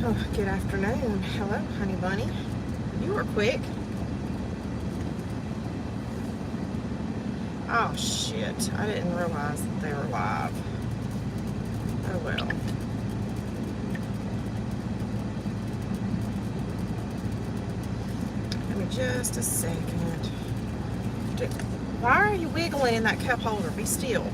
Oh, good afternoon. Hello, honey bunny. You were quick. Oh, shit. I didn't realize that they were live. Oh, well. Give me just a second. Why are you wiggling in that cup holder? Be still.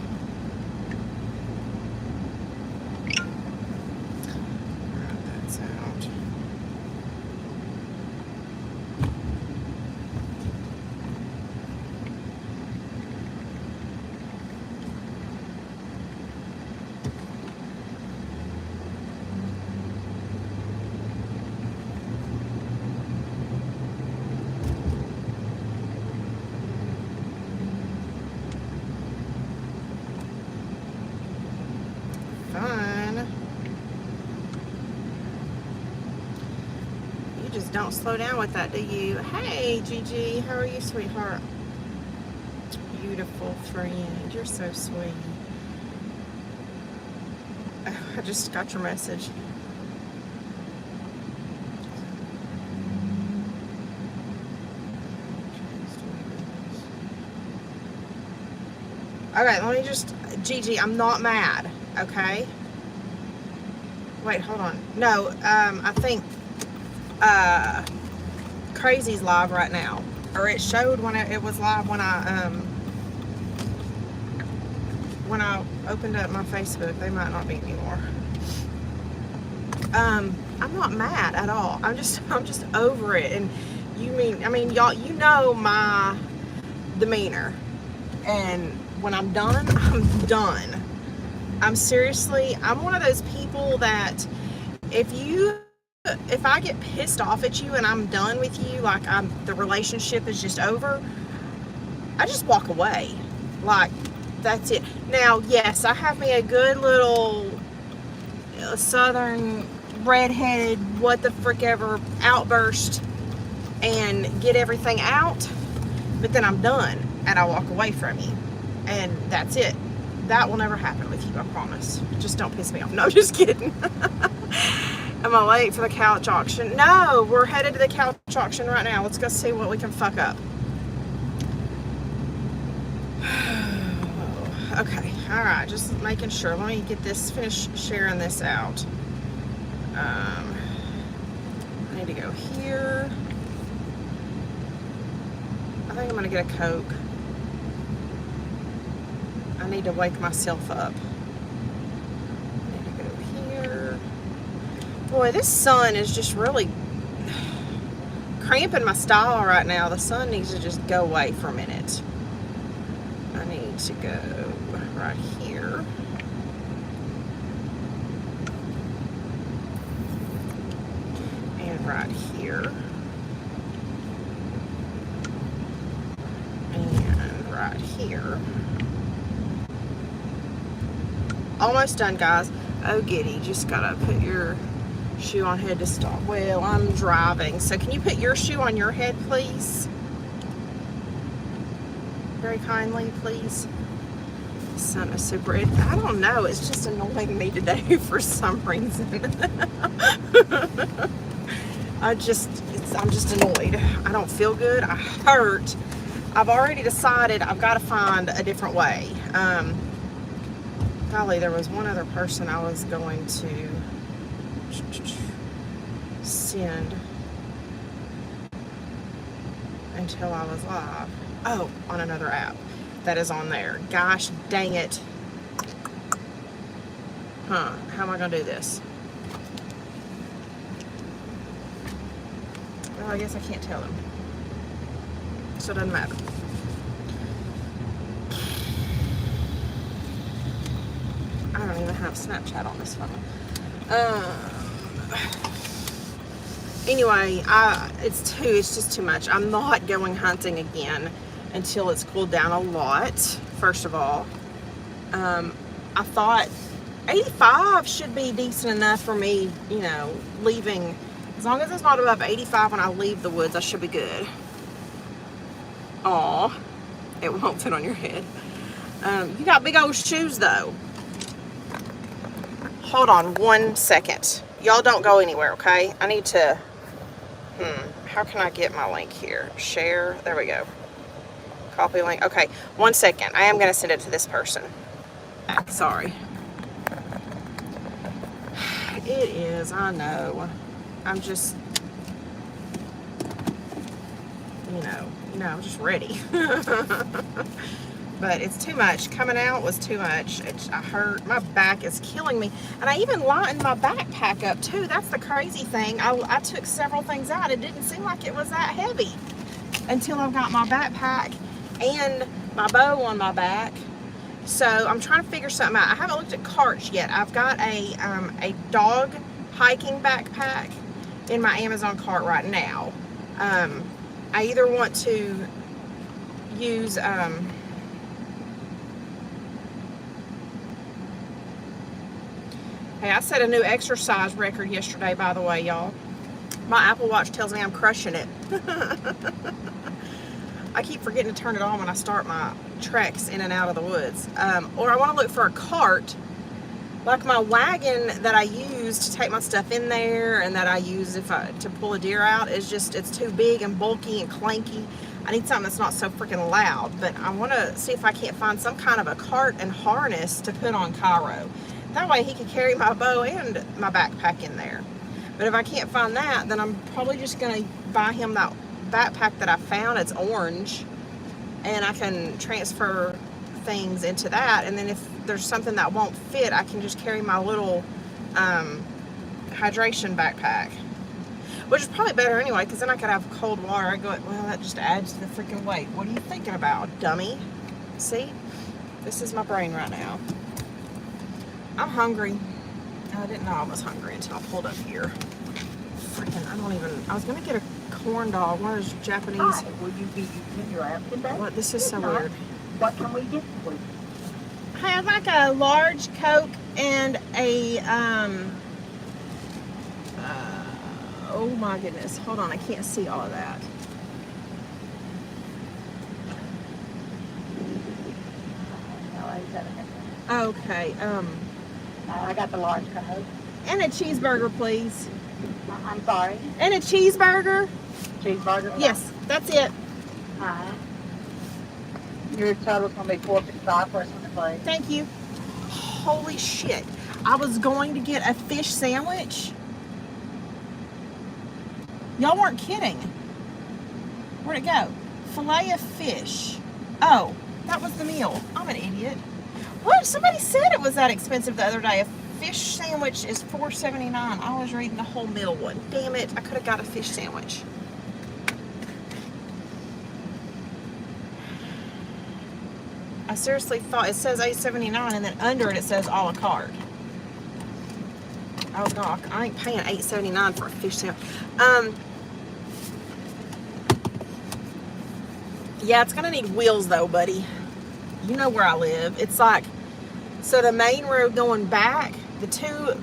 Fun. You just don't slow down with that, do you? Hey, Gigi. How are you, sweetheart? Beautiful friend. You're so sweet. I just got your message. Okay, let me just... Gigi, I'm not mad, okay? Wait, hold on. No, I think Crazy's live right now. Or it showed when it was live when I opened up my Facebook. They might not be anymore. I'm not mad at all. I'm just over it. And y'all, you know my demeanor. And when I'm done, I'm done. I'm one of those people that if I get pissed off at you and I'm done with you, like the relationship is just over, I just walk away. Like, that's it. Now, yes, I have me a good little southern redheaded what the frick ever outburst and get everything out, but then I'm done and I walk away from you, and that's it. That will never happen with you, I promise. Just don't piss me off. No, just kidding. Am I late for the couch auction? No, we're headed to the couch auction right now. Let's go see what we can fuck up. Okay, all right, just making sure. Let me get this, finish sharing this out. I need to go here. I think I'm gonna get a Coke. I need to wake myself up. I need to go here. Boy, this sun is just really cramping my style right now. The sun needs to just go away for a minute. I need to go right here. And right here. And right here. Almost done, guys. Oh, giddy. Just gotta put your shoe on head to stop. Well, I'm driving, so can you put your shoe on your head, please? Very kindly, please. The sun is super... I don't know. It's just annoying me today for some reason. I'm just annoyed. I don't feel good. I hurt. I've already decided I've got to find a different way. Golly, there was one other person I was going to send until I was live. Oh, on another app that is on there. Gosh dang it. Huh, how am I gonna do this? Well, I guess I can't tell him. So it doesn't matter. I don't even have Snapchat on this phone. Anyway, it's just too much. I'm not going hunting again until it's cooled down a lot, first of all. I thought 85 should be decent enough for me, you know, leaving. As long as it's not above 85 when I leave the woods, I should be good. Aw, it won't fit on your head. You got big old shoes, though. Hold on 1 second. Y'all don't go anywhere, okay? I need to, how can I get my link here? Share, there we go. Copy link, okay. 1 second, I am gonna send it to this person. Sorry. It is, I know. I'm just, I'm just ready. But it's too much. Coming out was too much. I hurt. My back is killing me. And I even lightened my backpack up too. That's the crazy thing. I took several things out. It didn't seem like it was that heavy until I got my backpack and my bow on my back. So I'm trying to figure something out. I haven't looked at carts yet. I've got a dog hiking backpack in my Amazon cart right now. I either want to use hey, I set a new exercise record yesterday, by the way, y'all. My Apple Watch tells me I'm crushing it. I keep forgetting to turn it on when I start my treks in and out of the woods. Or I want to look for a cart, like my wagon that I use to take my stuff in there and that I use to pull a deer out it's too big and bulky and clanky. I need something that's not so freaking loud, but I want to see if I can't find some kind of a cart and harness to put on Cairo. That way he can carry my bow and my backpack in there. But if I can't find that, then I'm probably just going to buy him that backpack that I found. It's orange, and I can transfer things into that, and then if there's something that won't fit, I can just carry my little hydration backpack, which is probably better anyway, because then I could have cold water. I go, well, that just adds to the freaking weight. What are you thinking about, dummy? See, this is my brain right now. I'm hungry. I didn't know I was hungry until I pulled up here. Freaking, I was gonna get a corn dog, one of those Japanese. Hi, will you be using your app today? What, this is so If not, weird. What can we get for you? Hey, I'd like a large Coke and a, oh my goodness, hold on, I can't see all of that. Okay, I got the large Coke. and a cheeseburger, please. I'm sorry. And a cheeseburger? Cheeseburger? Yes, that's it. Alright. Your total's gonna be $4.55 for a Sunday plate. Thank you. Holy shit. I was going to get a fish sandwich. Y'all weren't kidding. Where'd it go? Filet of fish. Oh, that was the meal. I'm an idiot. What? Somebody said it was that expensive the other day. A fish sandwich is $4.79. I was reading the whole meal one. Damn it. I could have got a fish sandwich. I seriously thought it says $8.79 and then under it says a la carte. Oh god, I ain't paying $8.79 for a fish sandwich. Yeah, it's gonna need wheels though, buddy. You know where I live. It's like, so the main road going back, the two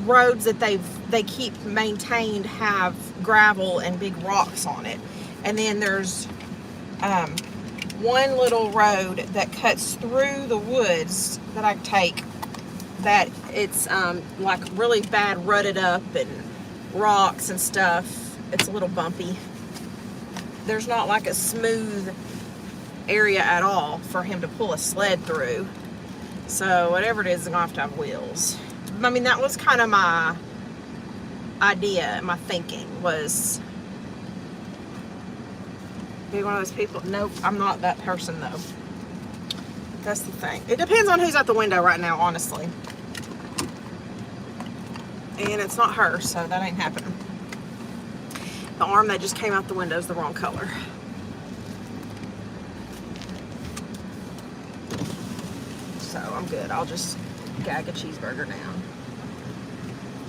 roads that they keep maintained have gravel and big rocks on it, and then there's one little road that cuts through the woods that I take, that it's like really bad rutted up and rocks and stuff. It's a little bumpy. There's not like a smooth area at all for him to pull a sled through. So whatever it is, I'm gonna have to have wheels. I mean, that was kind of my idea, my thinking was be one of those people. Nope, I'm not that person though. That's the thing. It depends on who's at the window right now, honestly. And it's not her, so that ain't happening. The arm that just came out the window is the wrong color. So I'm good. I'll just gag a cheeseburger down.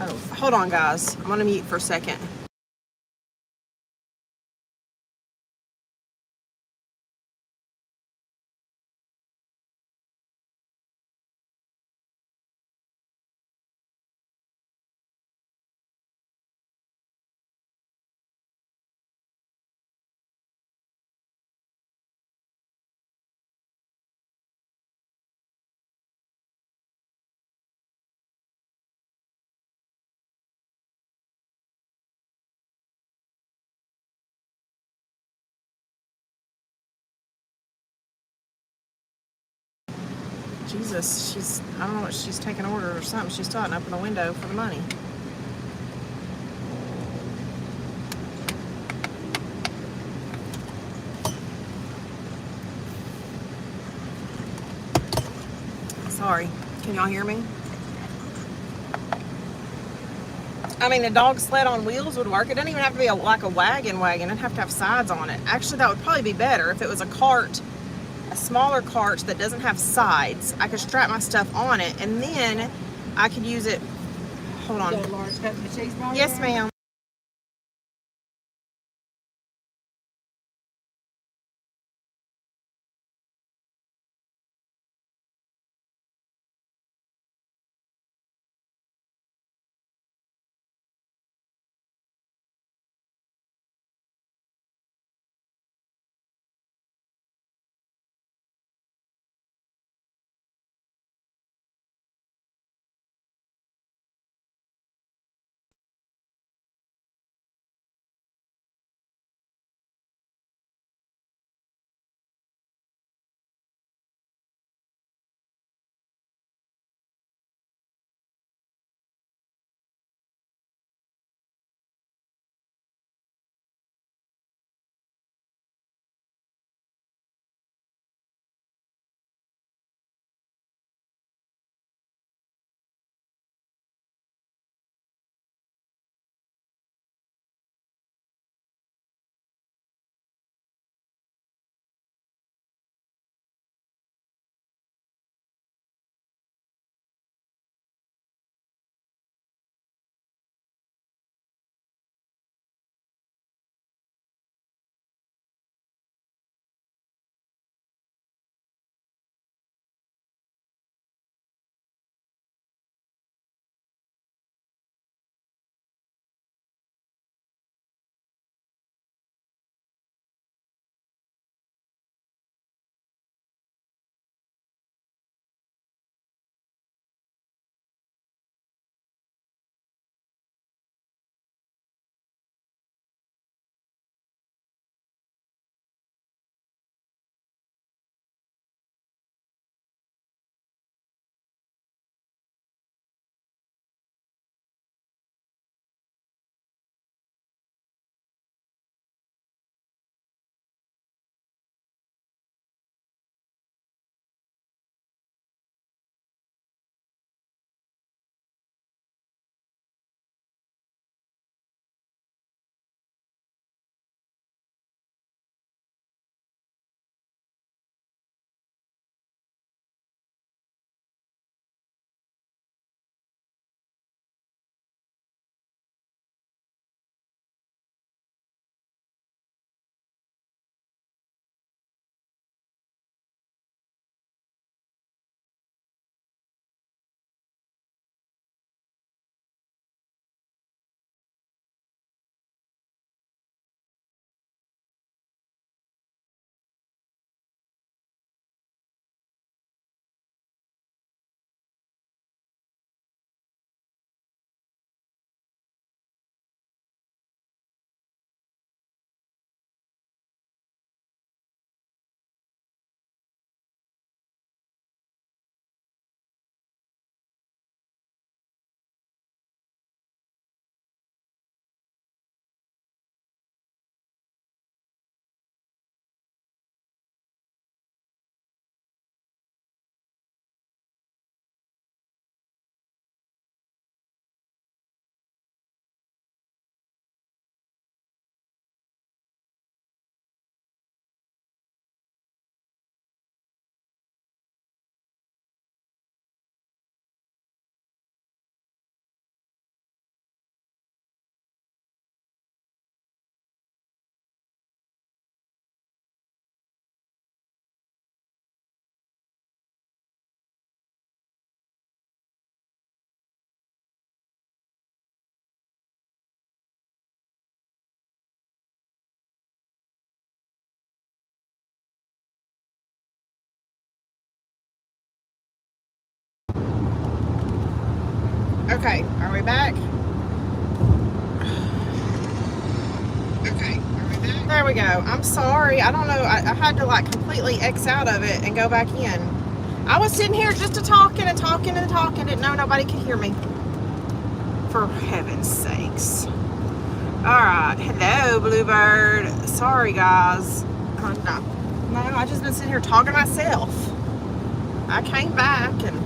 Oh, hold on guys. I'm gonna mute for a second. Jesus, I don't know what she's taking orders or something. She's still hadn't opened the window for the money. Sorry. Can y'all hear me? I mean, a dog sled on wheels would work. It doesn't even have to be like a wagon. It'd have to have sides on it. Actually, that would probably be better if it was a cart, a smaller cart that doesn't have sides. I could strap my stuff on it, and then I could use it. Hold on. You got a large cut of cheese ball? Yes, ma'am. Okay, are we back? Okay, are we back? There we go. I'm sorry. I don't know. I had to like completely X out of it and go back in. I was sitting here just talking and talking and talking. Didn't know nobody could hear me. For heaven's sakes. Alright. Hello, Bluebird. Sorry, guys. No, I just been sitting here talking to myself. I came back and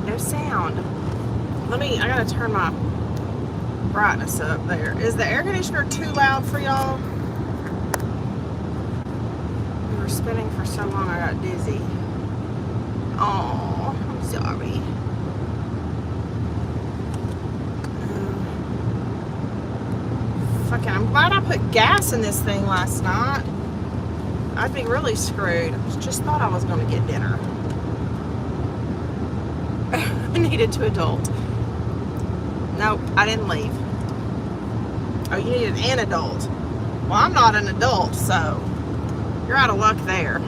no sound. I gotta turn my brightness up there. Is the air conditioner too loud for y'all? We were spinning for so long I got dizzy. Oh, I'm sorry. I'm glad I put gas in this thing last night. I'd be really screwed. I just thought I was going to get dinner. I needed to adult. Nope, I didn't leave. Oh, you needed an adult. Well, I'm not an adult, so you're out of luck there.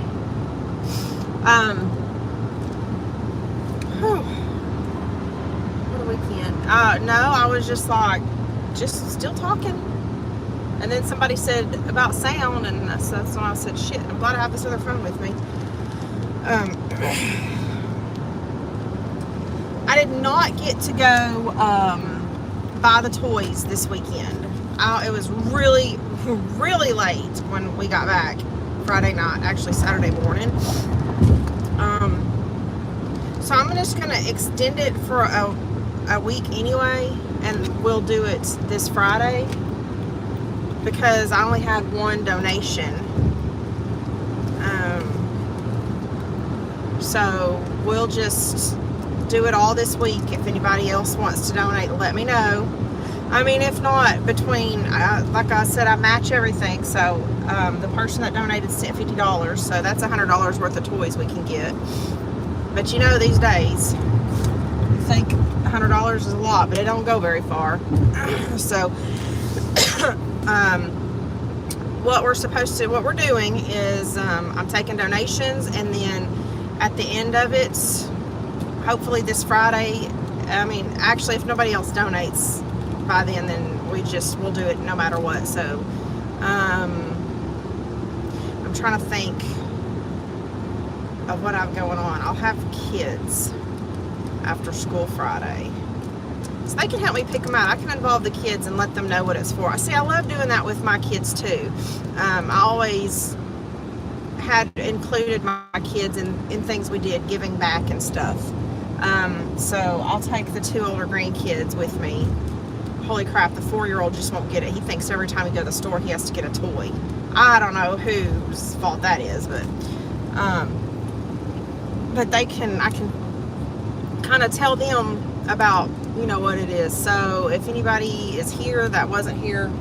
What a weekend. No, I was just like, still talking. And then somebody said about sound, and that's when I said, shit, I'm glad I have this other phone with me. I did not get to go buy the toys this weekend. It was really, really late when we got back Friday night, actually Saturday morning. So I'm just going to extend it for a week anyway, and we'll do it this Friday. Because I only had one donation. So we'll just do it all this week. If anybody else wants to donate, let me know. I mean, if not, like I said, I match everything. So the person that donated sent $50. So that's $100 worth of toys we can get. But you know, these days, you think $100 is a lot, but it don't go very far. So what we're doing is I'm taking donations, and then at the end of it, hopefully this Friday, I mean, actually, if nobody else donates by then we'll do it no matter what. So I'm trying to think of what I've going on. I'll have kids after school Friday. So they can help me pick them out. I can involve the kids and let them know what it's for. See, I love doing that with my kids too. I always had included my kids in things we did, giving back and stuff. So I'll take the 2 older grandkids with me. Holy crap, the 4-year-old just won't get it. He thinks every time we go to the store he has to get a toy. I don't know whose fault that is, but I can kind of tell them about, you know, what it is. So if anybody is here that wasn't here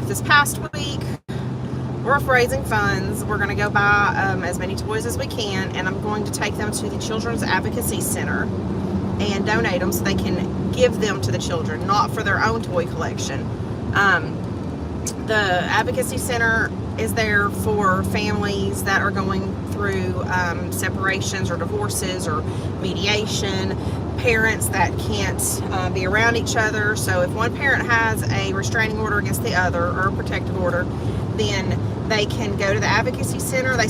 this past week, we're raising funds. We're going to go buy as many toys as we can, and I'm going to take them to the Children's Advocacy Center and donate them so they can give them to the children, not for their own toy collection. The Advocacy Center is there for families that are going through separations or divorces or mediation, parents that can't be around each other. So if one parent has a restraining order against the other, or a protective order, then they can go to the Advocacy Center. They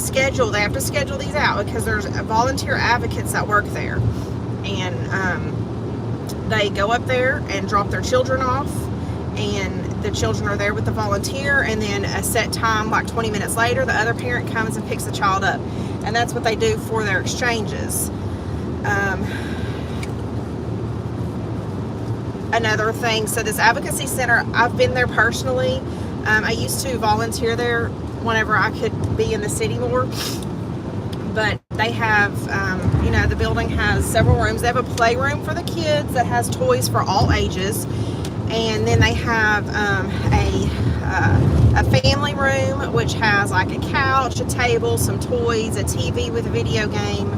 have to schedule these out because there's volunteer advocates that work there, and they go up there and drop their children off, and the children are there with the volunteer, and then a set time, like 20 minutes later, the other parent comes and picks the child up. And that's what they do for their exchanges. Another thing, so this Advocacy Center, I've been there personally. I used to volunteer there whenever I could be in the city more. But they have, the building has several rooms. They have a playroom for the kids that has toys for all ages. And then they have a family room, which has like a couch, a table, some toys, a TV with a video game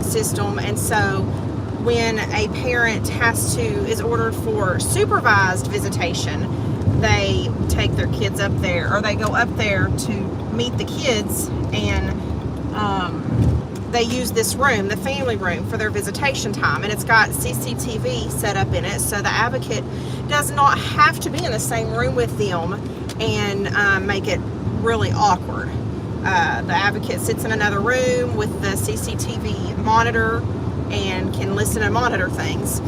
system. And so when a parent is ordered for supervised visitation, they take their kids up there, or they go up there to meet the kids, and they use this room, the family room, for their visitation time. And it's got CCTV set up in it, so the advocate does not have to be in the same room with them and make it really awkward. The advocate sits in another room with the CCTV monitor and can listen and monitor things.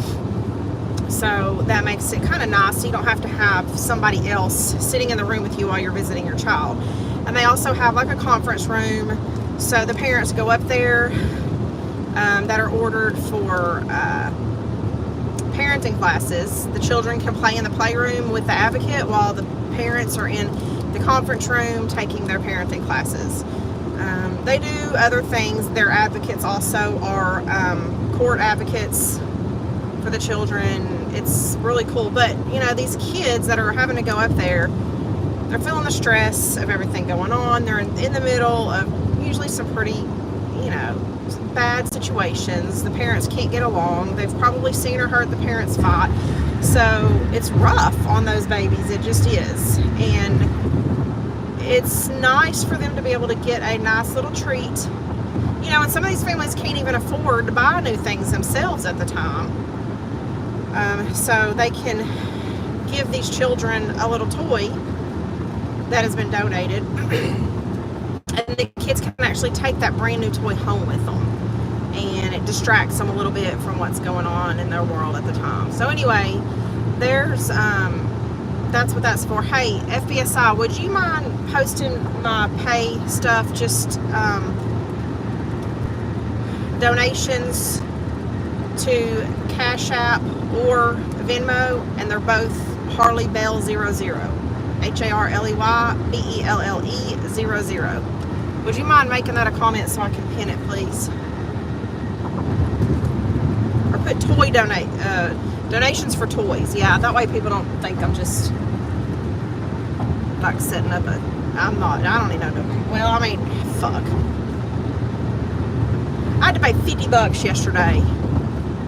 So that makes it kind of nice. So you don't have to have somebody else sitting in the room with you while you're visiting your child. And they also have like a conference room. So the parents go up there that are ordered for parenting classes. The children can play in the playroom with the advocate while the parents are in the conference room taking their parenting classes. They do other things. Their advocates also are court advocates for the children. It's really cool. But, you know, these kids that are having to go up there, they're feeling the stress of everything going on. They're in the middle of usually some pretty, you know, bad situations. The parents can't get along. They've probably seen or heard the parents fight. So it's rough on those babies. It just is. And it's nice for them to be able to get a nice little treat. You know, and some of these families can't even afford to buy new things themselves at the time. So they can give these children a little toy that has been donated. And the kids can actually take that brand new toy home with them. And it distracts them a little bit from what's going on in their world at the time. So anyway, there's that's what that's for. Hey, FBSI, would you mind posting my pay stuff? Just donations to Cash App or Venmo, and they're both Harley Bell 00. HARLEYBELLE 00. Would you mind making that a comment so I can pin it, please? Or put toy donations for toys. Yeah, that way people don't think I'm just like setting up a. I'm not. I don't even know. Well, I mean, fuck. I had to pay $50 yesterday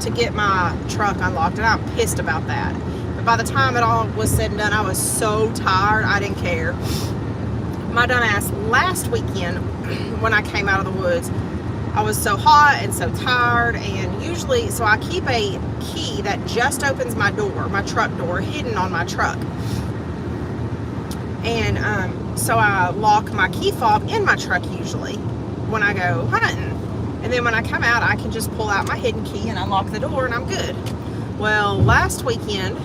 to get my truck unlocked, and I'm pissed about that. But by the time it all was said and done, I was so tired, I didn't care. My dumb ass last weekend, when I came out of the woods, I was so hot and so tired, and usually, so I keep a key that just opens my door, my truck door, hidden on my truck. And so I lock my key fob in my truck usually when I go hunting. And then when I come out, I can just pull out my hidden key and unlock the door, and I'm good. Well, last weekend,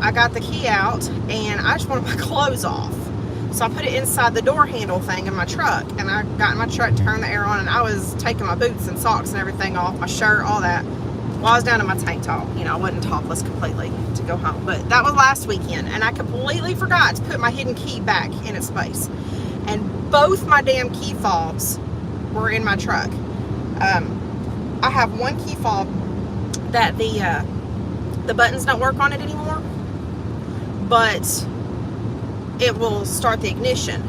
I got the key out, and I just wanted my clothes off. So I put it inside the door handle thing in my truck, and I got in my truck, turned the air on, and I was taking my boots and socks and everything off, my shirt, all that. Well, I was down in my tank top. You know, I wasn't topless completely to go home. But that was last weekend, and I completely forgot to put my hidden key back in its place. And both my damn key fobs were in my truck. I have one key fob that the buttons don't work on it anymore, but it will start the ignition.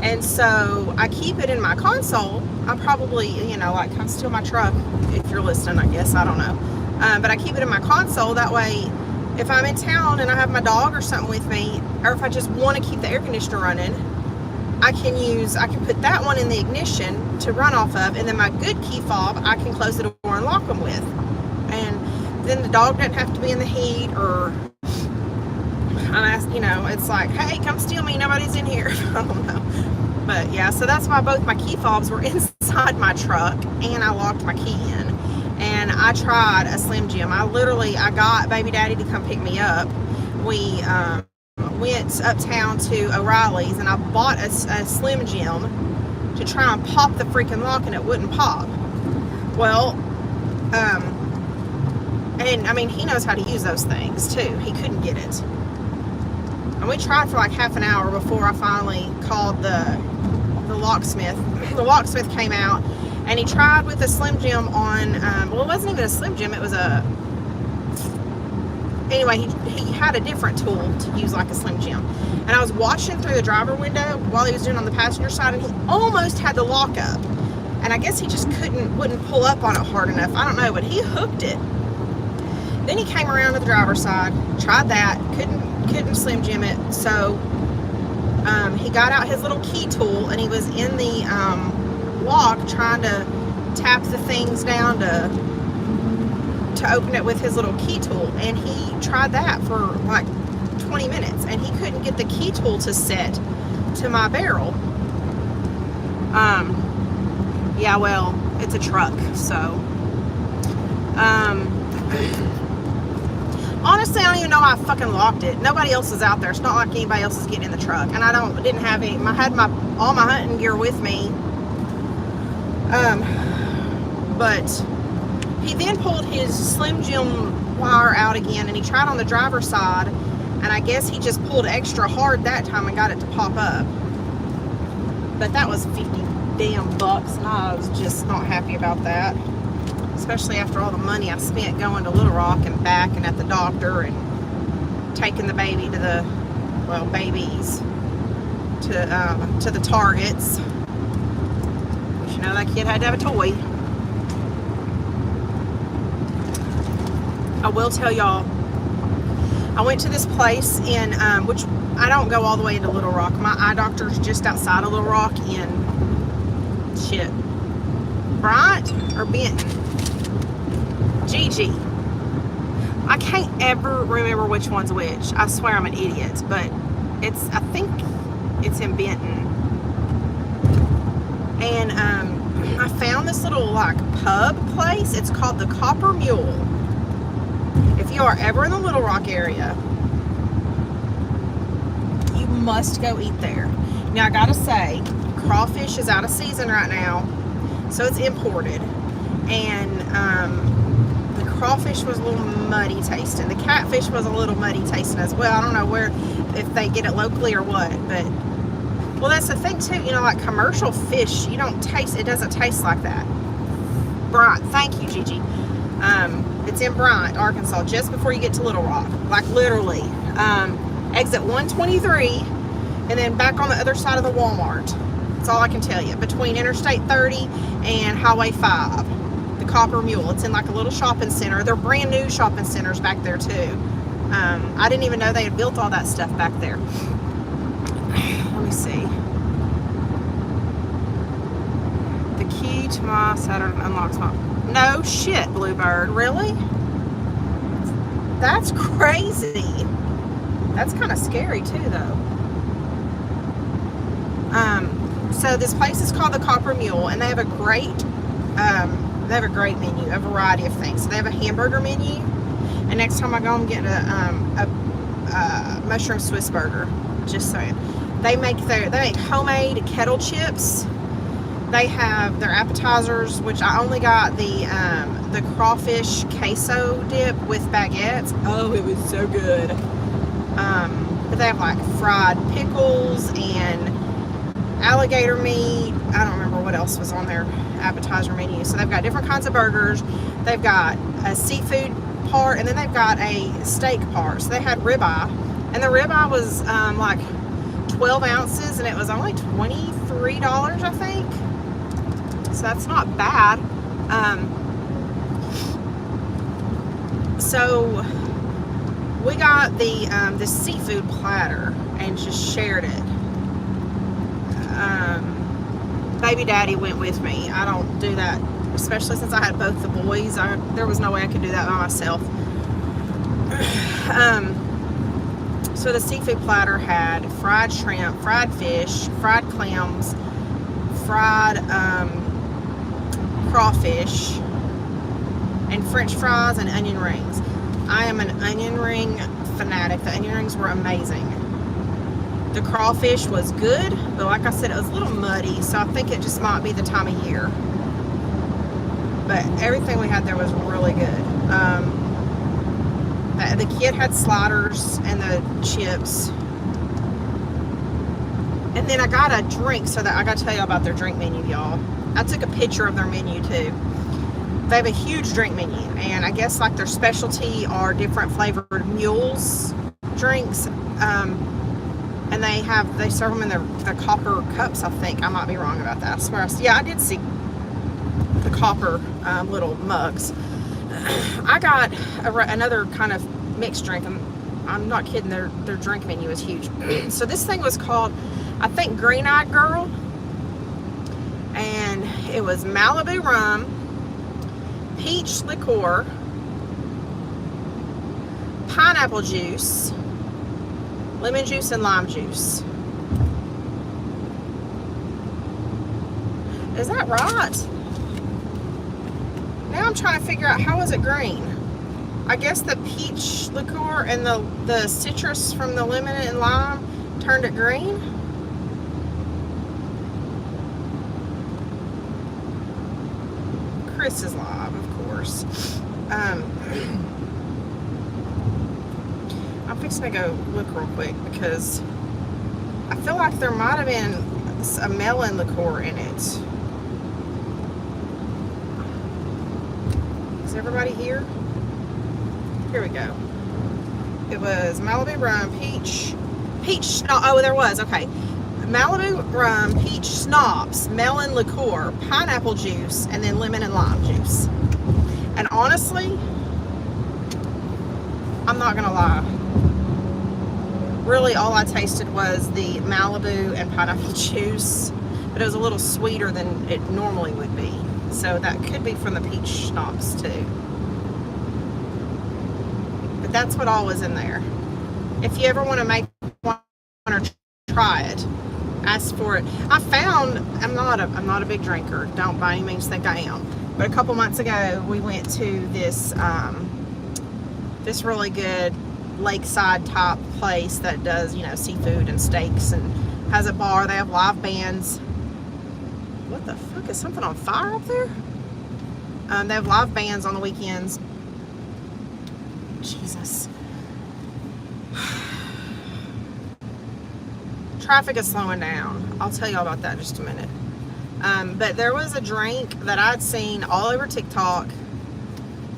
And so I keep it in my console. I probably, you know, like I'm still my truck if you're listening, I guess, I don't know. But I keep it in my console. That way, if I'm in town and I have my dog or something with me, or if I just want to keep the air conditioner running, I can put that one in the ignition to run off of, and then my good key fob, I can close the door and lock them with. And then the dog doesn't have to be in the heat, or you know, it's like, hey, come steal me, nobody's in here. I don't know. But yeah, so that's why both my key fobs were inside my truck, and I locked my key in. And I tried a Slim Jim. I got baby daddy to come pick me up. We went uptown to O'Reilly's, and I bought a Slim Jim to try and pop the freaking lock, and it wouldn't pop. Well, and I mean, he knows how to use those things too. He couldn't get it. And we tried for like half an hour before I finally called the locksmith. The locksmith came out, and he tried with a Slim Jim on, well, it wasn't even a Slim Jim, it was anyway, he had a different tool to use like a Slim Jim. And I was watching through the driver window while he was doing on the passenger side, and he almost had the lock up. And I guess he just wouldn't pull up on it hard enough. I don't know, but he hooked it. Then he came around to the driver's side, tried that, couldn't Slim Jim it. So he got out his little key tool, and he was in the lock trying to tap the things down to open it with his little key tool. And he tried that for like 20 minutes, and he couldn't get the key tool to set to my barrel. Yeah, well, it's a truck, so. Honestly, I don't even know I fucking locked it. Nobody else is out there. It's not like anybody else is getting in the truck. And I didn't have any, I had all my hunting gear with me. But he then pulled his Slim Jim wire out again, and he tried on the driver's side, and I guess he just pulled extra hard that time and got it to pop up. But that was 50 damn bucks, and I was just not happy about that. Especially after all the money I spent going to Little Rock and back and at the doctor and taking the baby to the, well, babies to the Targets. But you know, that kid had to have a toy. I will tell y'all, I went to this place in, which I don't go all the way into Little Rock. My eye doctor's just outside of Little Rock in, Bryant or Benton? Gigi. I can't ever remember which one's which. I swear I'm an idiot, but I think it's in Benton. And I found this little like pub place. It's called the Copper Mule. If you are ever in the Little Rock area, you must go eat there. Now I gotta say, crawfish is out of season right now, so it's imported. And the crawfish was a little muddy tasting. The catfish was a little muddy tasting as well. I don't know if they get it locally or what, but well, that's the thing too. You know, like commercial fish, you don't taste. It doesn't taste like that. Bryant, thank you, Gigi. It's in Bryant, Arkansas, just before you get to Little Rock, like literally. Exit 123, and then back on the other side of the Walmart. That's all I can tell you. Between Interstate 30 and Highway 5. The Copper Mule. It's in like a little shopping center. They're brand new shopping centers back there too. I didn't even know they had built all that stuff back there. Let me see. The key to my Saturn unlocks my... No shit, Bluebird. Really? That's crazy. That's kind of scary too, though. So this place is called the Copper Mule, and they have a great menu, a variety of things. So they have a hamburger menu, and next time I go, I'm getting a mushroom Swiss burger. Just saying. They make homemade kettle chips. They have their appetizers, which I only got the crawfish queso dip with baguettes. Oh, it was so good. But they have like fried pickles and alligator meat. I don't remember what else was on their appetizer menu. So they've got different kinds of burgers. They've got a seafood part, and then they've got a steak part. So they had ribeye, and the ribeye was like 12 ounces, and it was only $23, I think. So that's not bad. So we got the seafood platter and just shared it. Baby daddy went with me. I don't do that, especially since I had both the boys. There was no way I could do that by myself. So the seafood platter had fried shrimp, fried fish, fried clams, fried crawfish, and French fries and onion rings. I am an onion ring fanatic. The onion rings were amazing. The crawfish was good, but like I said, it was a little muddy, so I think it just might be the time of year. But everything we had there was really good. The kid had sliders and the chips. And then I got a drink, so that I got to tell you about their drink menu, y'all. I took a picture of their menu too. They have a huge drink menu, and I guess like their specialty are different flavored mules drinks. And they serve them in the copper cups, I think. I might be wrong about that. I swear. Yeah, I did see the copper little mugs. I got another kind of mixed drink. I'm not kidding. Their drink menu is huge. So this thing was called, I think, Green Eyed Girl. And it was Malibu rum, peach liqueur, pineapple juice, lemon juice, and lime juice. Is that right? Now I'm trying to figure out, how is it green? I guess the peach liqueur and the citrus from the lemon and lime turned it green. Chris is live, of course. I'm fixing to go look real quick because I feel like there might have been a melon liqueur in it. Is everybody here? Here we go. It was Malibu rum, peach, oh, there was, okay. Malibu rum, peach schnapps, melon liqueur, pineapple juice, and then lemon and lime juice. And honestly, I'm not gonna lie. Really, all I tasted was the Malibu and pineapple juice, but it was a little sweeter than it normally would be. So that could be from the peach schnapps too. But that's what all was in there. If you ever want to make one or try it, ask for it. I found, I'm not a big drinker. Don't by any means think I am. But a couple months ago, we went to this this really good lakeside type place that does, you know, seafood and steaks and has a bar. They have live bands. What the fuck, is something on fire up there? They have live bands on the weekends. Jesus. Traffic is slowing down. I'll tell y'all about that in just a minute. But there was a drink that I'd seen all over TikTok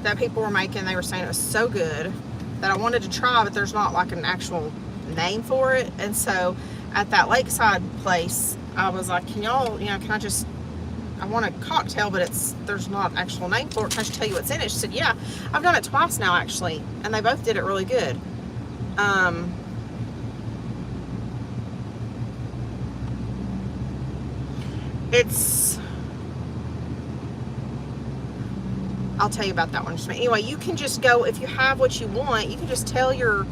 that people were making. They were saying it was so good that I wanted to try, but there's not like an actual name for it. And so at that lakeside place, I was like, can y'all, you know, can I just, I want a cocktail, but there's not an actual name for it. Can I just tell you what's in it? She said, yeah. I've done it twice now, actually. And they both did it really good. I'll tell you about that one in just a minute. Anyway, you can just go, if you have what you want, you can just tell your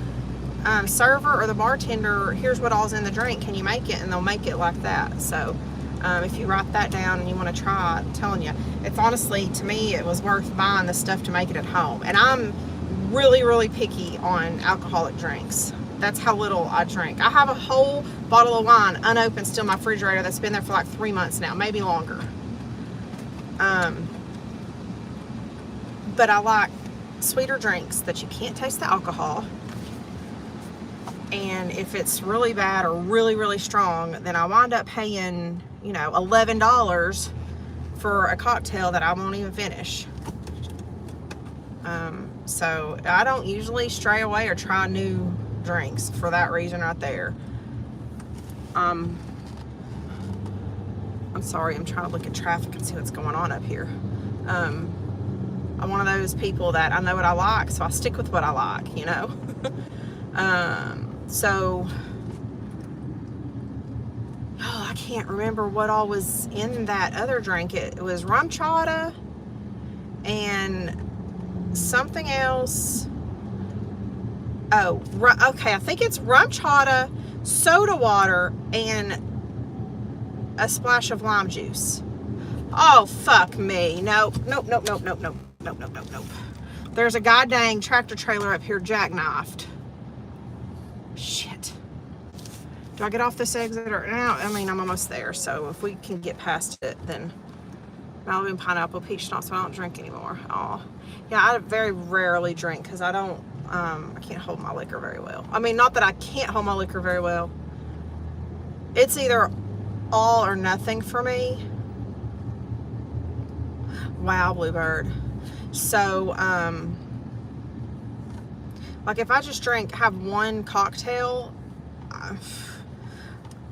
server or the bartender, here's what all's in the drink, can you make it? And they'll make it like that. So if you write that down and you want to try it, I'm telling you, it's honestly, to me, it was worth buying the stuff to make it at home. And I'm really, really picky on alcoholic drinks. That's how little I drink. I have a whole bottle of wine unopened still in my refrigerator that's been there for like 3 months now, maybe longer. But I like sweeter drinks that you can't taste the alcohol. And if it's really bad or really, really strong, then I wind up paying, you know, $11 for a cocktail that I won't even finish. So I don't usually stray away or try new drinks for that reason right there. I'm sorry, I'm trying to look at traffic and see what's going on up here. I'm one of those people that I know what I like, so I stick with what I like, you know. So, oh, I can't remember what all was in that other drink. It was rum chata and something else. Oh, okay, I think it's rum chata, soda water, and a splash of lime juice. Oh, fuck me. Nope. There's a goddamn tractor trailer up here jackknifed. Shit. Do I get off this exit or no? I mean, I'm almost there, so if we can get past it, then Malibu and pineapple, peach schnapps, so I don't drink anymore. Oh, yeah, I very rarely drink because I don't, I can't hold my liquor very well. I mean, not that I can't hold my liquor very well. It's either all or nothing for me. Wow, Bluebird. So, like if I just have one cocktail,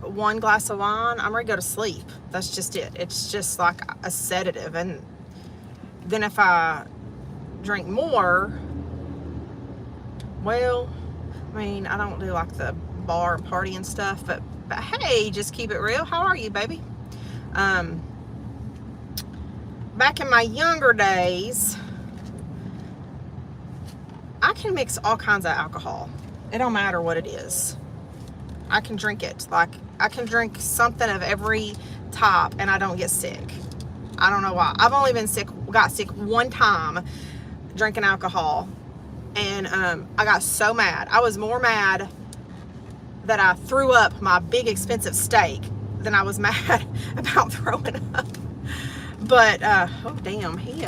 one glass of wine, I'm ready to go to sleep. That's just it. It's just like a sedative. And then if I drink more, well, I mean, I don't do like the bar and party and stuff, but hey, just keep it real. How are you, baby? Back in my younger days, I can mix all kinds of alcohol. It don't matter what it is. I can drink it. Like, I can drink something of every type and I don't get sick. I don't know why. I've only got sick one time drinking alcohol, and I got so mad. I was more mad that I threw up my big expensive steak than I was mad about throwing up. But oh damn, he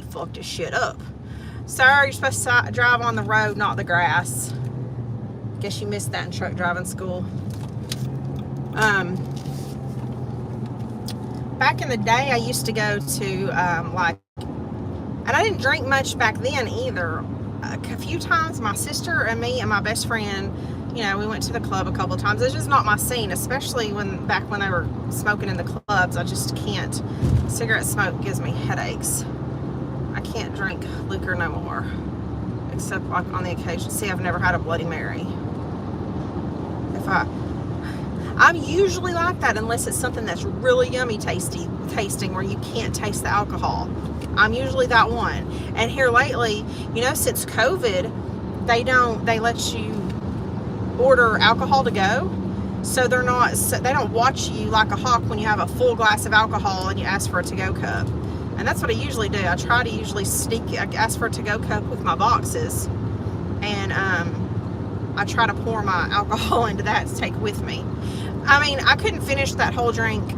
fucked his shit up. Sir, you're supposed to drive on the road, not the grass. Guess you missed that in truck driving school. Back in the day, I used to go to and I didn't drink much back then either. A few times, my sister and me and my best friend, we went to the club a couple of times. It's just not my scene, especially back when they were smoking in the clubs. I just can't. Cigarette smoke gives me headaches. I can't drink liquor no more, except like on the occasion. See, I've never had a Bloody Mary. I'm usually like that unless it's something that's really yummy tasting where you can't taste the alcohol. I'm usually that one. And here lately, since COVID, they let you order alcohol to go. So they don't watch you like a hawk when you have a full glass of alcohol and you ask for a to-go cup. And that's what I usually do. I try to usually ask for a to-go cup with my boxes. And I try to pour my alcohol into that to take with me. I mean, I couldn't finish that whole drink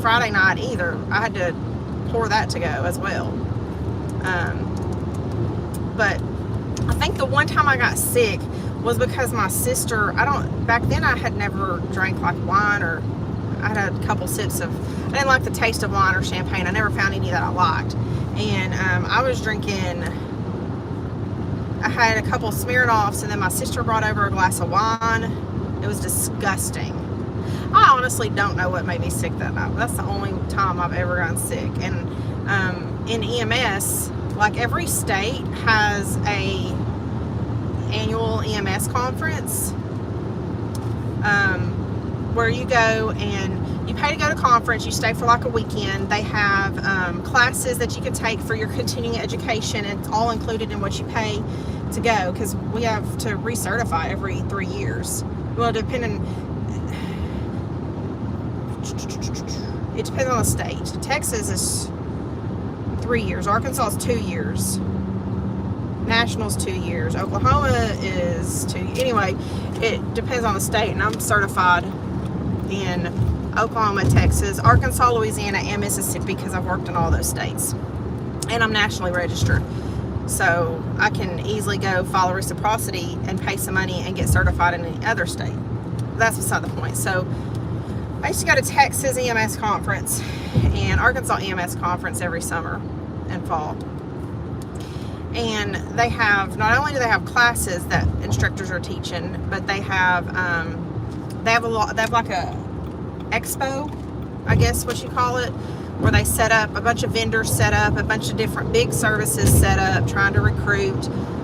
Friday night either. I had to pour that to go as well. But I think the one time I got sick was because my sister, back then I had never drank like wine, or I had a couple sips of, I didn't like the taste of wine or champagne. I never found any that I liked. And I was drinking, I had a couple Smirnoffs, and then my sister brought over a glass of wine. It was disgusting. I honestly don't know what made me sick that night. That's the only time I've ever gotten sick. And in EMS, like every state has a annual EMS conference where you go and you pay to go to conference. You stay for like a weekend. They have classes that you can take for your continuing education. It's all included in what you pay to go, because we have to recertify every 3 years. Well, it depends on the state. Texas is 3 years. Arkansas is 2 years. National's 2 years. Oklahoma is 2. Anyway, it depends on the state, and I'm certified in Oklahoma, Texas, Arkansas, Louisiana, and Mississippi because I've worked in all those states. And I'm nationally registered. So I can easily go file a reciprocity and pay some money and get certified in any other state. That's beside the point. So I used to go to Texas EMS conference and Arkansas EMS conference every summer and fall. And they have, not only do they have classes that instructors are teaching, but they have like a expo, I guess what you call it, where they set up a bunch of vendors, set up a bunch of different big services set up, trying to recruit,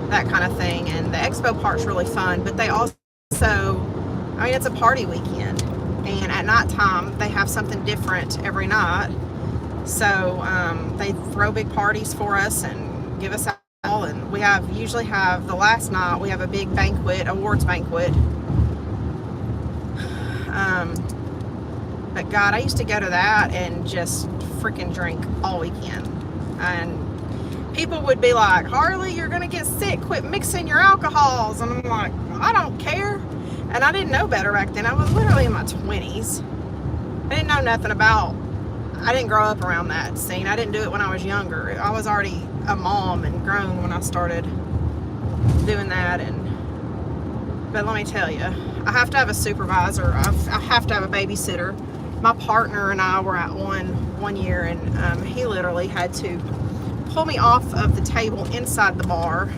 that kind of thing. And the expo part's really fun, but they also, it's a party weekend, and at nighttime they have something different every night. So they throw big parties for us and give us all, and we usually have the last night we have a big banquet, awards banquet. But God, I used to go to that and just freaking drink all weekend. And people would be like, Harley, you're going to get sick. Quit mixing your alcohols. And I'm like, I don't care. And I didn't know better back then. I was literally in my 20s. I didn't know nothing I didn't grow up around that scene. I didn't do it when I was younger. I was already a mom and grown when I started doing that. But let me tell you, I have to have a supervisor. I have to have a babysitter. My partner and I were at one year, and he literally had to pull me off of the table inside the bar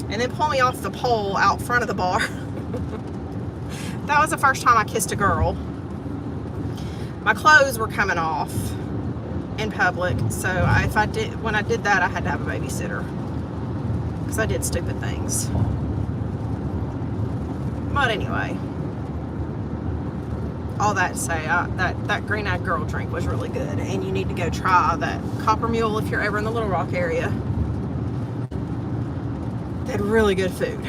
and then pull me off the pole out front of the bar. That was the first time I kissed a girl. My clothes were coming off in public, so when I did that, I had to have a babysitter because I did stupid things. But anyway, all that to say, that green-eyed girl drink was really good, and you need to go try that Copper Mule if you're ever in the Little Rock area. They had really good food.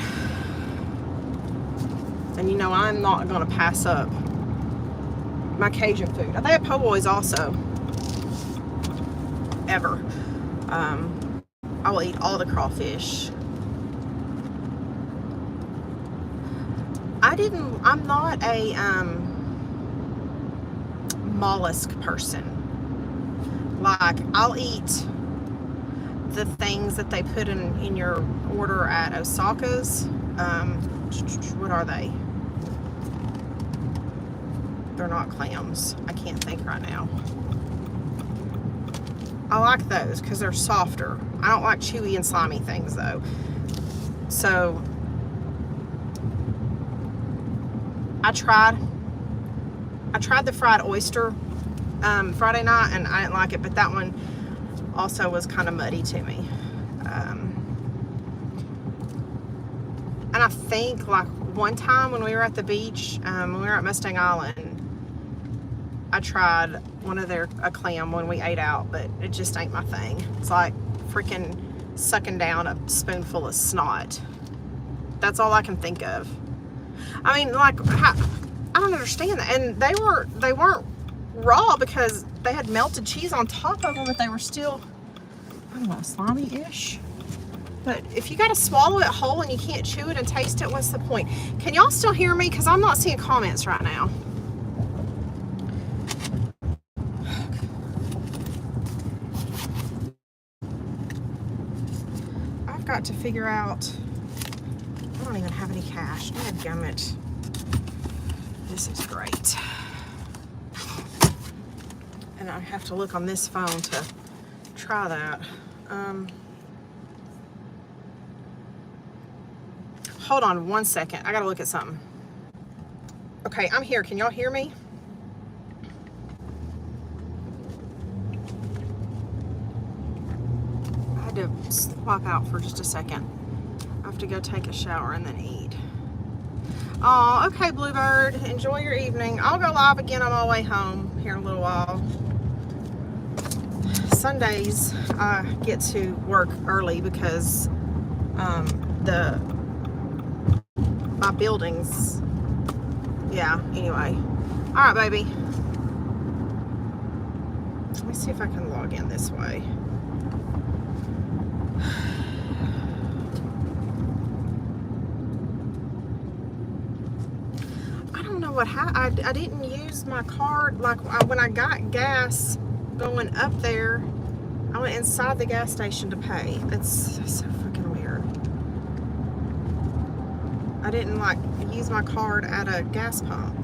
And I'm not going to pass up my Cajun food. They have po' boys also. ever. I will eat all the crawfish. I'm not a mollusk person. Like, I'll eat the things that they put in your order at Osaka's. What are they? They're not clams. I can't think right now. I like those because they're softer. I don't like chewy and slimy things though. So I tried the fried oyster Friday night, and I didn't like it, but that one also was kind of muddy to me. And I think like one time when we were at the beach, when we were at Mustang Island, I tried a clam when we ate out, but it just ain't my thing. It's like freaking sucking down a spoonful of snot. That's all I can think of. I mean, like, I don't understand that. And they weren't raw because they had melted cheese on top of them, but they were still, I don't know, slimy-ish. But if you gotta swallow it whole and you can't chew it and taste it, what's the point? Can y'all still hear me? Because I'm not seeing comments right now. I've got to figure out, I don't even have any cash. Dadgummit. This is great. And I have to look on this phone to try that. Hold on one second. I gotta look at something. Okay, I'm here. Can y'all hear me? I had to swap out for just a second. I have to go take a shower and then eat. Oh, okay, Bluebird. Enjoy your evening. I'll go live again on my way home here in a little while. Sundays, I get to work early because my buildings, yeah, anyway. All right, baby. Let me see if I can log in this way. I don't know what happened. I didn't use my card. Like, when I got gas going up there, I went inside the gas station to pay. That's so freaking weird. I didn't like use my card at a gas pump.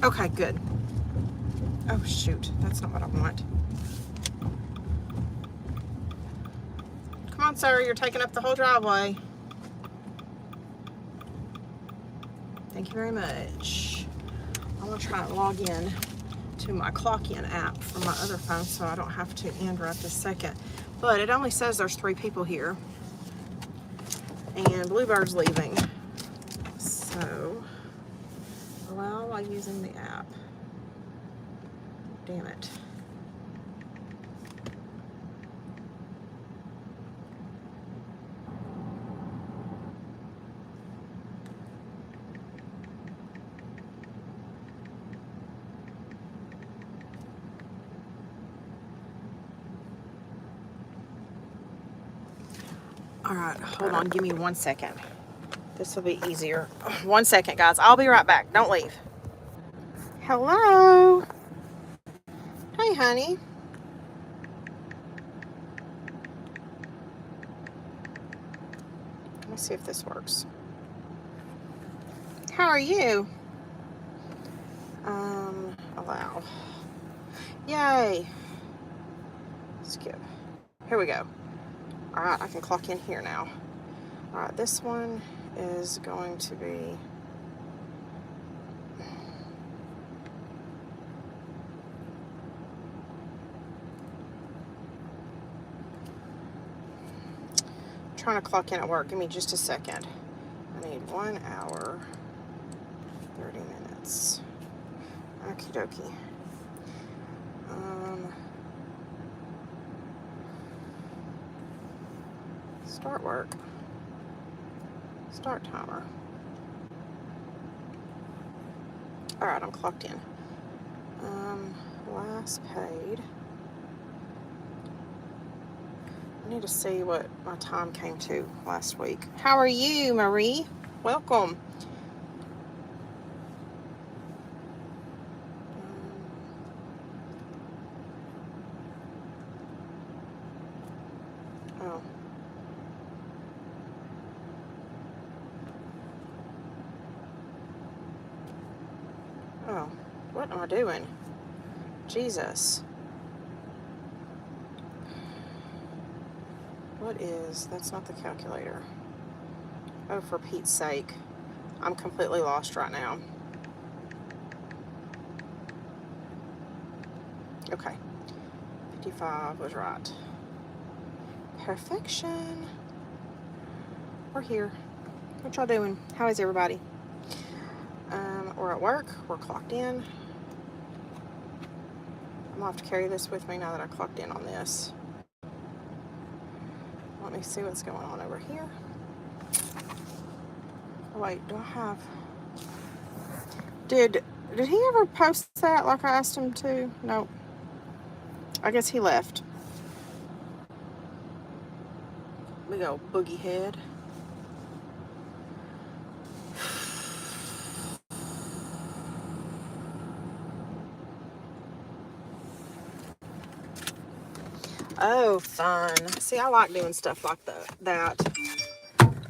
Okay, good. Oh shoot, that's not what I want. Come on, sir, you're taking up the whole driveway. Thank you very much. I'm gonna try and log in to my Clock-In app from my other phone so I don't have to end right this second. But it only says there's 3 people here. And Bluebird's leaving. So, allow while using the app. Damn it. All right, hold on, give me 1 second. This will be easier. 1 second, guys. I'll be right back. Don't leave. Hello. Hey, honey. Let me see if this works. How are you? Allow. Yay. Skip. Here we go. All right, I can clock in here now. All right, this one is going to be trying to clock in at work. Give me just a second. I need 1 hour, 30 minutes. Okie dokie. Start work. Start timer. All right, I'm clocked in. Last paid. I need to see what my time came to last week. How are you, Marie? Welcome. Oh. Oh, what am I doing? Jesus. What is, that's not the calculator. Oh, for Pete's sake. I'm completely lost right now. Okay. 55 was right. Perfection. We're here. What y'all doing? How is everybody? We're at work. We're clocked in. I'm gonna have to carry this with me now that I clocked in on this. Let me see what's going on over here. Oh, wait, do I have... Did he ever post that like I asked him to? No. I guess he left. Big old boogie head. Oh, fun. See, I like doing stuff like that.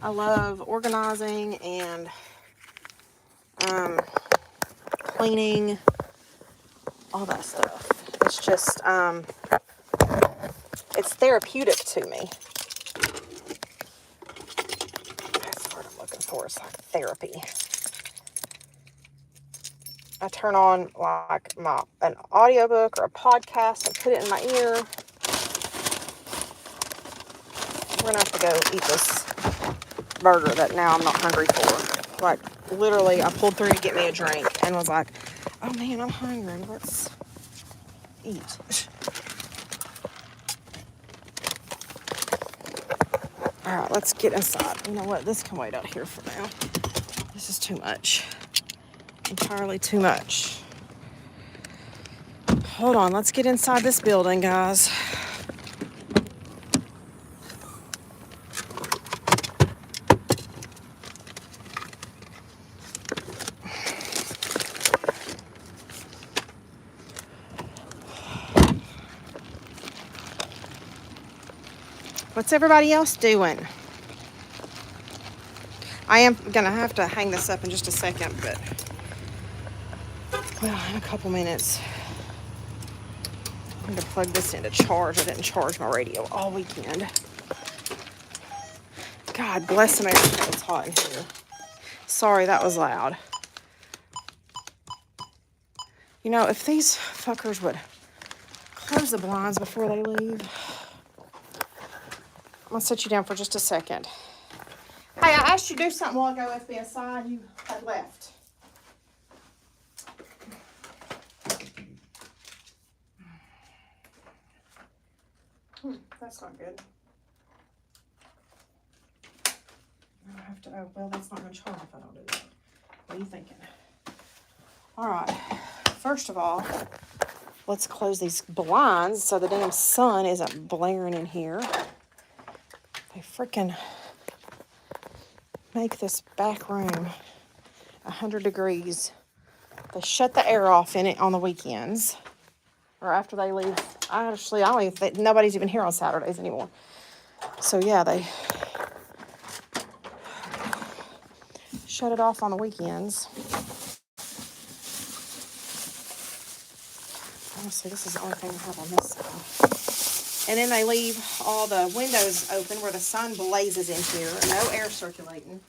I love organizing and cleaning, all that stuff. It's just, it's therapeutic to me. That's the word I'm looking for. It's like therapy. I turn on like an audiobook or a podcast and put it in my ear. We're gonna have to go eat this burger that now I'm not hungry for. Like, literally, I pulled through to get me a drink and was like, oh man, I'm hungry. Let's eat. All right, let's get inside. You know what? This can wait out here for now. This is too much. Entirely too much. Hold on, let's get inside this building, guys. What's everybody else doing? I am gonna have to hang this up in just a second, but well, in a couple minutes. I'm gonna plug this in to charge. I didn't charge my radio all weekend. God bless America, it's hot in here. Sorry, that was loud. You know, if these fuckers would close the blinds before they leave. I'm gonna sit you down for just a second. Hey, I asked you to do something a while ago, FBI side. You had left. That's not good. I have to, oh, well, that's not gonna charge if I don't do that. What are you thinking? All right, first of all, let's close these blinds so the damn sun isn't blaring in here. They freaking make this back room 100 degrees. They shut the air off in it on the weekends or after they leave. Actually, I don't even think nobody's even here on Saturdays anymore. So yeah, they shut it off on the weekends. Honestly, this is the only thing I have on this side. And then they leave all the windows open where the sun blazes in here. No air circulating.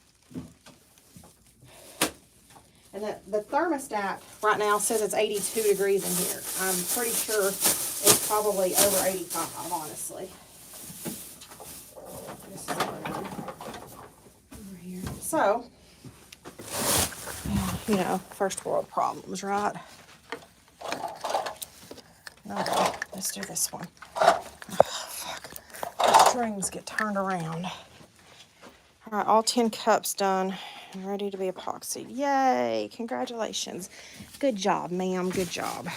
And the thermostat right now says it's 82 degrees in here. I'm pretty sure it's probably over 85, honestly. This is over here. So, you know, first world problems, right? let's do this one. Oh, fuck. The strings get turned around. All right, all 10 cups done and ready to be epoxied. Yay, congratulations. Good job, ma'am, good job.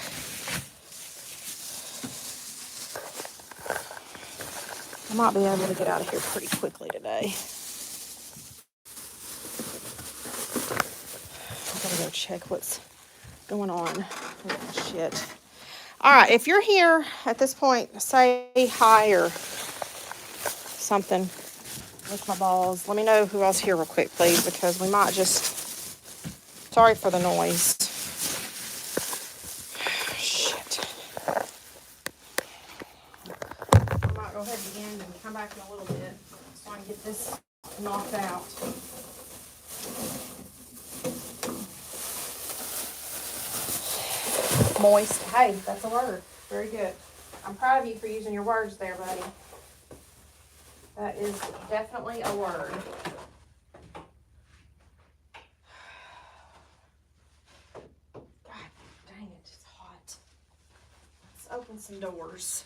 I might be able to get out of here pretty quickly today. I gotta go check what's going on with my shit. All right, if you're here at this point, say hi or something with my balls. Let me know who else here real quick, please, because we might just... Sorry for the noise. Shit. I might go ahead and end and come back in a little bit so I can get this knocked out. Moist. Hey, that's a word. Very good. I'm proud of you for using your words there, buddy. That is definitely a word. God dang it, it's hot. Let's open some doors.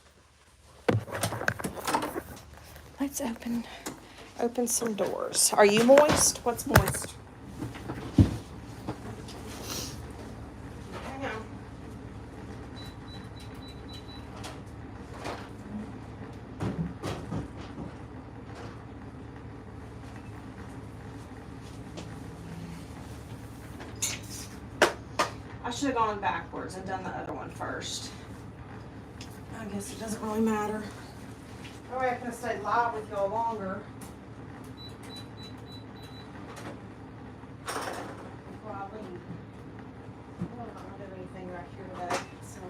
Let's open some doors. Are you moist? What's moist? Hang on. I should have gone backwards and done the other one first. I guess it doesn't really matter. Oh, I could have stayed live with y'all longer. Before I leave. I'm not gonna do anything right here today, so.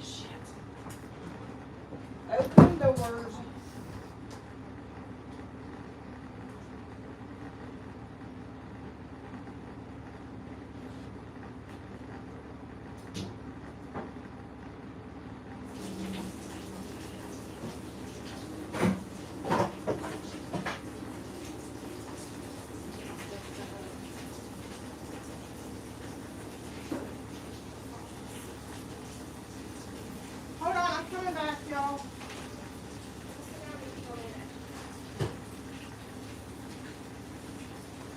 Shit. Open doors. Hold on, I'm coming back, y'all.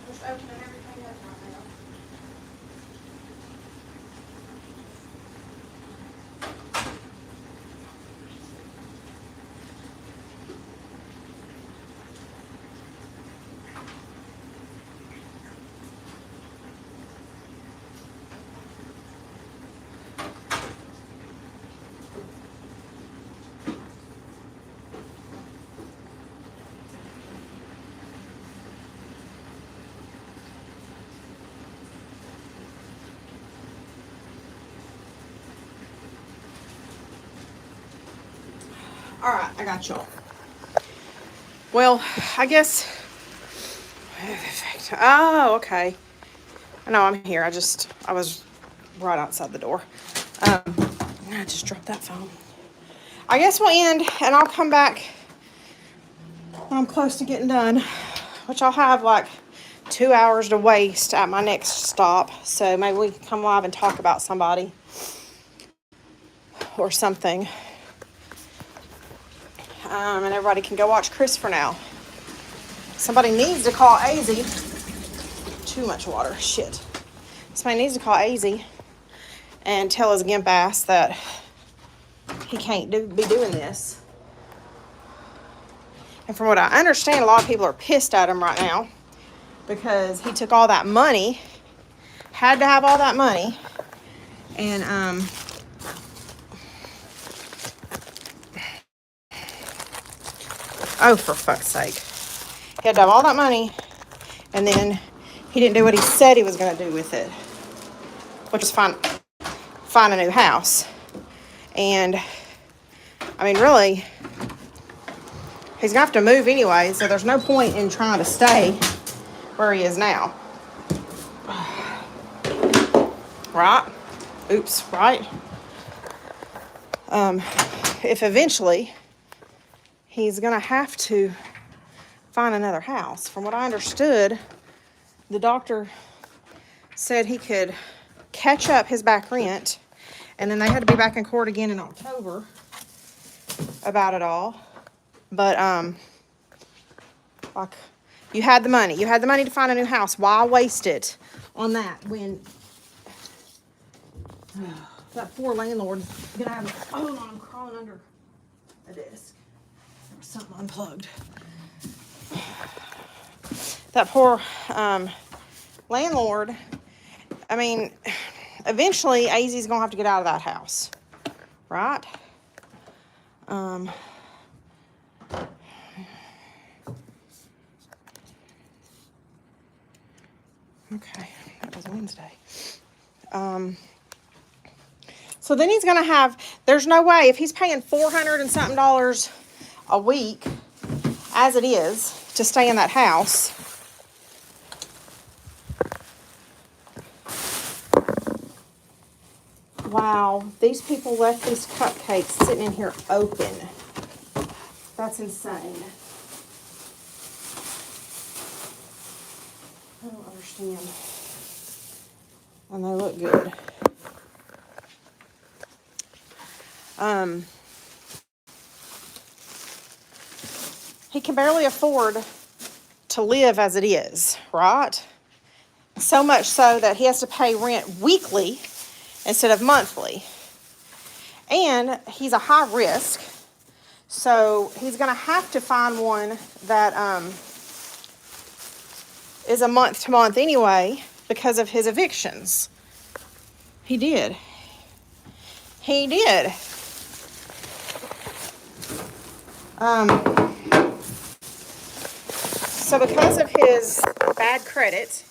Just opening everything up right now. All right, I got y'all. Well, I guess. Oh, okay. I know I'm here. I was right outside the door. I just dropped that phone. I guess we'll end, and I'll come back when I'm close to getting done, which I'll have like 2 hours to waste at my next stop. So maybe we can come live and talk about somebody or something. And everybody can go watch Chris for now. Somebody needs to call AZ. Too much water. Shit. Somebody needs to call AZ and tell his gimp ass that he can't be doing this. And from what I understand, a lot of people are pissed at him right now because he took all that money, had to have all that money, and oh, for fuck's sake. He had to have all that money, and then he didn't do what he said he was going to do with it, which was find a new house. And, I mean, really, he's going to have to move anyway, so there's no point in trying to stay where he is now. Right? Oops, right? If eventually he's going to have to find another house. From what I understood, the doctor said he could catch up his back rent. And then they had to be back in court again in October about it all. But, like, you had the money. You had the money to find a new house. Why waste it on that when that poor landlord's gonna have a, hold on, I'm crawling under a desk. There was something unplugged. That poor landlord, I mean, eventually AZ's gonna have to get out of that house, right? Okay, that was Wednesday. So then he's gonna have, there's no way, if he's paying $400 and something a week, as it is, to stay in that house. Wow, these people left these cupcakes sitting in here open. That's insane. I don't understand. And they look good. He can barely afford to live as it is, right? So much so that he has to pay rent weekly instead of monthly. And he's a high risk, so he's going to have to find one that is a month to month anyway because of his evictions. He did. He did. So because of his bad credit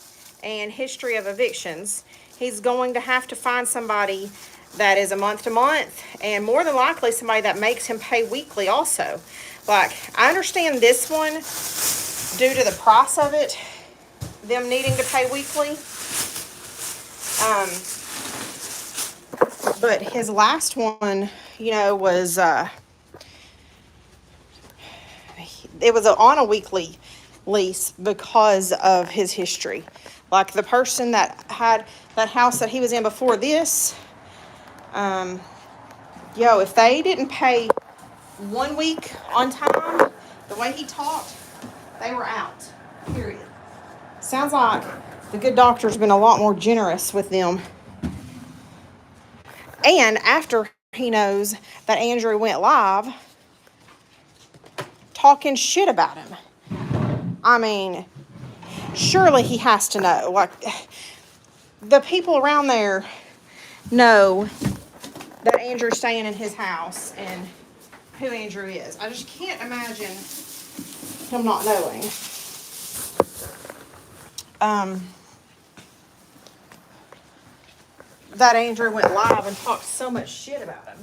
and history of evictions, he's going to have to find somebody that is a month to month, and more than likely somebody that makes him pay weekly also. Like, I understand this one due to the price of it, them needing to pay weekly. But his last one, you know, was, it was on a weekly lease because of his history. Like the person that had that house that he was in before this, if they didn't pay 1 week on time, the way he talked, they were out, period. Sounds like the good doctor's been a lot more generous with them. And after he knows that Andrew went live, talking shit about him. I mean, surely he has to know. Like, the people around there know that Andrew's staying in his house and who Andrew is. I just can't imagine him not knowing. That Andrew went live and talked so much shit about him.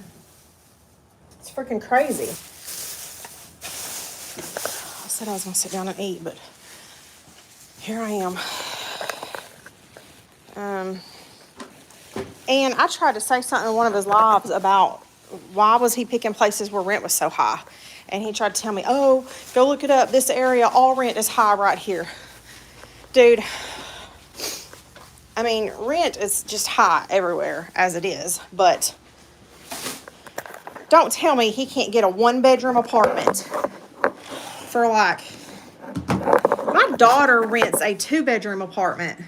It's freaking crazy. I said I was going to sit down and eat, but here I am. And I tried to say something in one of his lives about why was he picking places where rent was so high. And he tried to tell me, oh, go look it up. This area, all rent is high right here. Dude, I mean, rent is just high everywhere as it is. But don't tell me he can't get a 1-bedroom apartment for like, my daughter rents a 2-bedroom apartment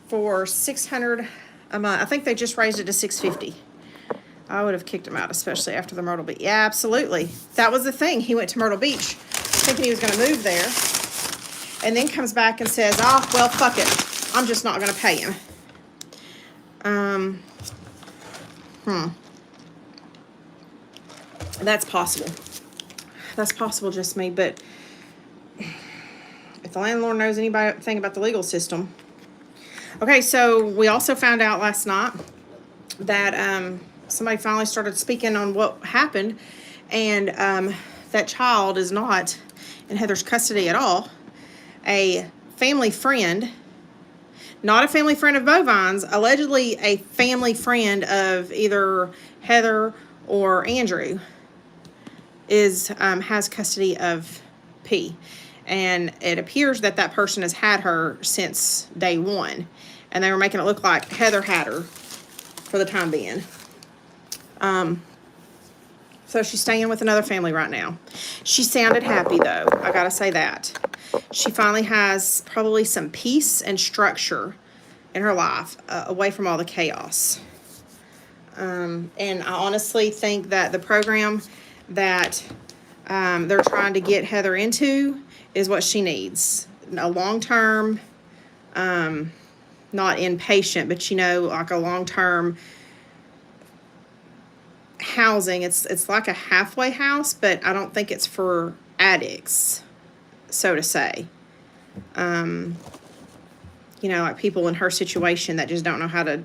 for $600 a month. I think they just raised it to $650. I would have kicked him out, especially after the Myrtle Beach. Yeah, absolutely. That was the thing. He went to Myrtle Beach thinking he was going to move there, and then comes back and says, oh, well, fuck it. I'm just not going to pay him. That's possible. That's possible, just me. But if the landlord knows anything about the legal system. Okay, so we also found out last night that somebody finally started speaking on what happened, and that child is not in Heather's custody at all. A family friend, not a family friend of Bovine's, allegedly a family friend of either Heather or Andrew, has custody of P. And it appears that person has had her since day one. and they were making it look like Heather had her for the time being. So she's staying with another family right now. She sounded happy, though. I gotta say that. She finally has probably some peace and structure in her life, away from all the chaos. And I honestly think that the program that they're trying to get Heather into is what she needs. A long-term, not inpatient, but like a long-term housing. It's like a halfway house, but I don't think it's for addicts, so to say. Like people in her situation that just don't know how to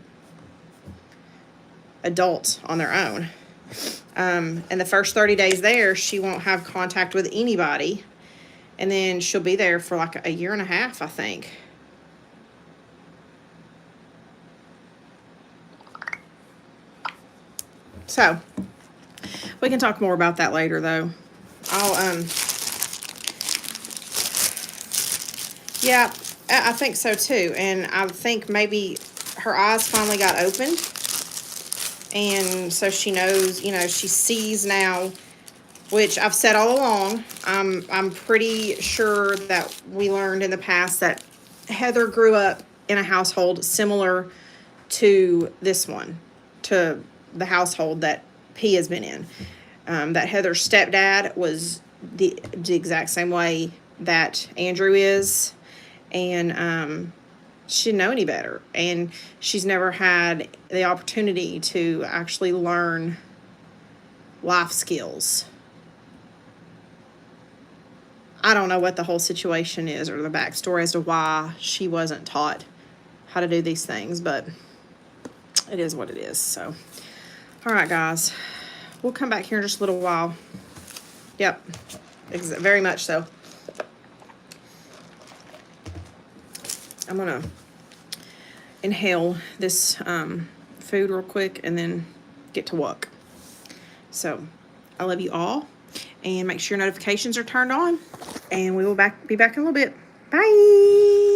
adult on their own. And the first 30 days there, she won't have contact with anybody. And then she'll be there for like a year and a half, I think. So, we can talk more about that later, though. Yeah, I think so, too. And I think maybe her eyes finally got opened. And so she knows, she sees now, which I've said all along. I'm pretty sure that we learned in the past that Heather grew up in a household similar to this one, to the household that P has been in. That Heather's stepdad was the exact same way that Andrew is. And she didn't know any better. And she's never had the opportunity to actually learn life skills. I don't know what the whole situation is or the backstory as to why she wasn't taught how to do these things, but it is what it is. So, all right, guys, we'll come back here in just a little while. Yep, very much so. I'm gonna inhale this food real quick and then get to work. So, I love you all, and make sure your notifications are turned on, and we will be back in a little bit. Bye.